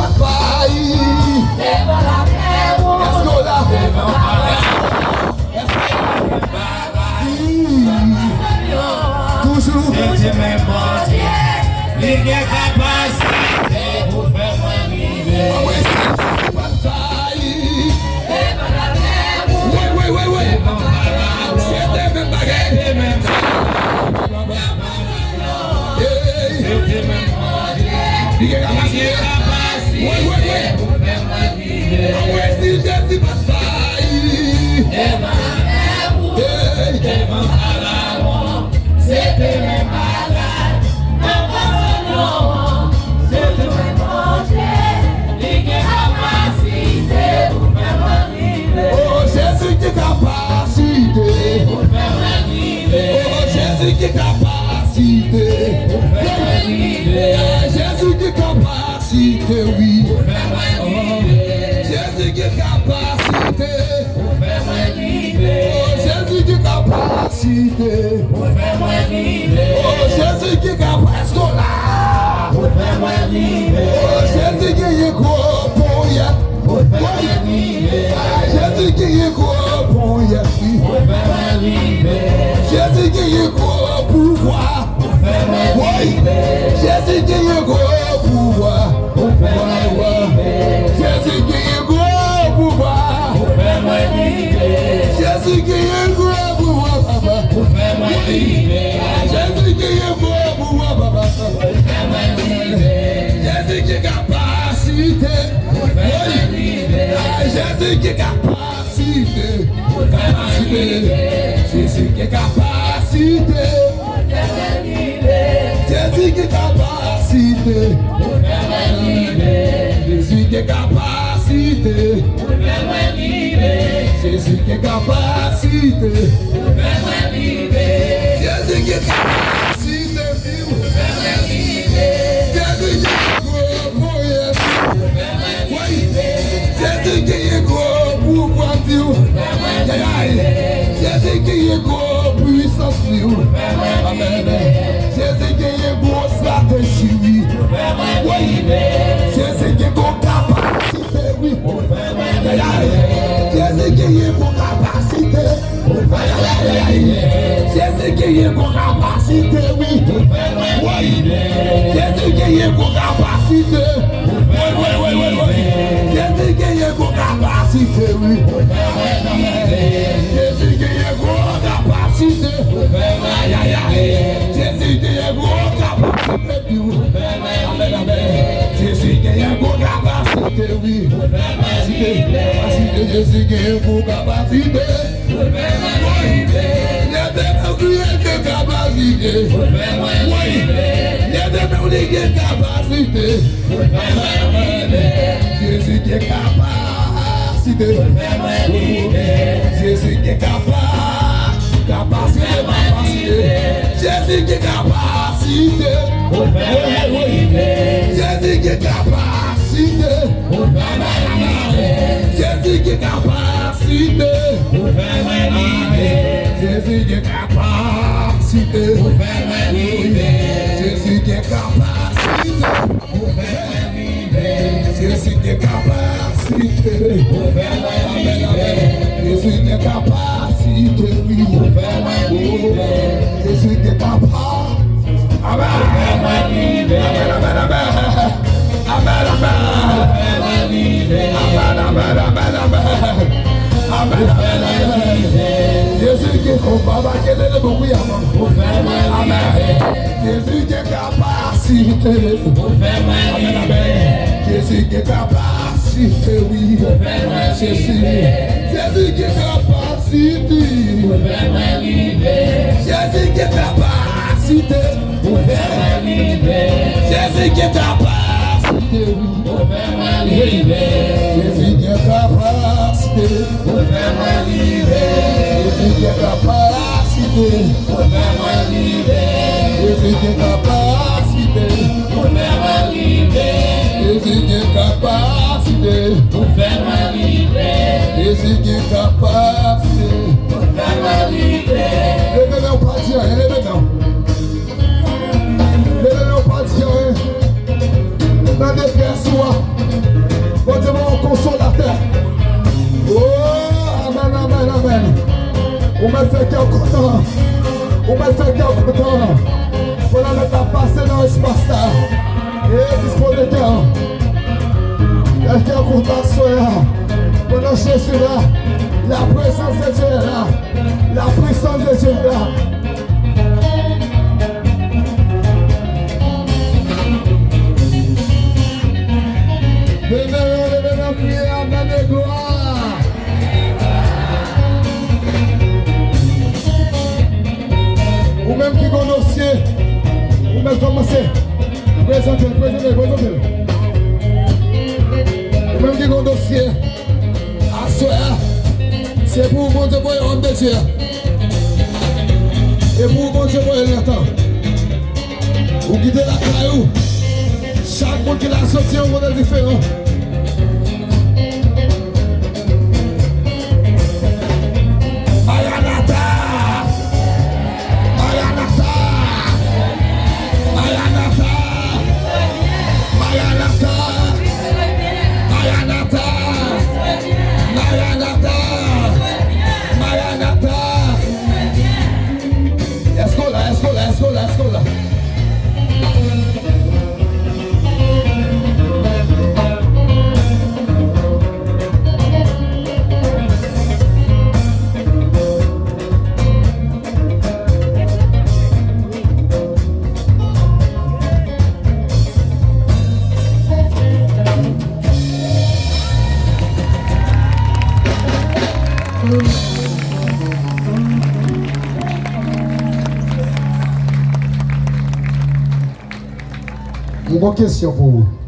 bataille. Est-ce qu'on l'a? Toujours. C'est même bon Dieu. Il est capacité pour faire moi vivre. Ah oui, c'est bataille. Oui. C'est des mêmes bagailles. C'est même bon Dieu. Il est capacité pour faire moi vivre. Ah oui, c'est des batailles. C'était même malade. C'était même bon Dieu. Il est capacité pour faire moi vivre. Oh, Jésus qui est capacité. Pour faire moi vivre. Oh, Jésus qui est capacité. Pour faire moi vivre. Jésus qui est capacité, oui. Pour faire moi vivre. Jésus qui est capacité. Pour faire moi vivre. Oh, Jésus qui est capacité. Pour faire moi vivre. Oh, Jésus qui est capacité. Pour faire moi vivre. Oh, Jésus qui est gros pour y être. Pour faire moi vivre. Jésus qui est gros pour y être. Pour faire moi vivre. Jésus qui est gros pouvoir. Pour faire moi Oui, vivre. Jésus qui est gros pouvoir. Pour faire moi vivre. Jésus qui est gros pouvoir. Pour faire moi vivre. Jésus qui est gros pouvoir, papa. Pour faire moi vivre. Jésus qui est gros pouvoir, papa. Pour faire moi vivre. Jésus qui est capacité. Pour faire moi vivre. Jésus qui est capacité. Pour faire moi vivre. Jésus qui est capacité. Pour faire moi vivre. Jésus qui est capacité. Pour faire moi vivre. Jésus qui est capacité. Pour faire moi vivre. Jésus qui est capacité. Pour faire moi vivre. Jésus qui est capacité. Pour faire moi vivre. Jésus qui est gros pour y être. Pour faire moi Oui. vivre. Jésus qui est gros pour voir. Jésus qui est gros puissance. Amen. Jésus qui est gros stratégie. Oui. Jésus qui est gros capacité. Oui. Jésus qui est gros capacité. Jésus qui est gros capacité. Oui. Oui. Jésus qui est gros capacité. Oui. Jésus qui est gros capacité. Oui. Jésus qui est gros capacité. Jésus qui est gros capacité. Jésus qui est gros capacité. Oui. Jésus qui est gros capacité. Il y a des capacités. Oui. Il y a des capacités. Jésus qui est capacité. Jésus qui est capacité. Jésus qui est capacité. Jésus qui est capacité. Jésus qui est capacité. Jésus qui est capacité. Jésus qui est capacité. Jésus qui est capacité. Jésus qui est capacité. Jésus qui est capacité. Amen. Jésus qui est capable. Jésus qui est capacité. Jésus qui est capacité, oui. Jésus qui est capacité. Jésus qui est capacité. Jésus qui est capacité, oui. Jésus qui est capacité. Jésus qui est capacité. Jésus qui est capacité. Jésus qui est capacité. Jésus qui est capacité. Levez-le au pas dire, levez-le. Levez-le au pas dire. Dans des pièces, branché sur là. La présence de Dieu est là. La puissance de Dieu est là. Venez prier à la gloire. Ou même qui ont dossier, ou même commencer. Présentez. Ou même qui ont dossier. À soir, c'est pour bon Dieu pour l'homme de Dieu. Et pour bon Dieu pour l'entend. Ou quitter la caillou. Chaque monde qui l'a sorti un modèle différent. Escola. Une bonne question pour vous.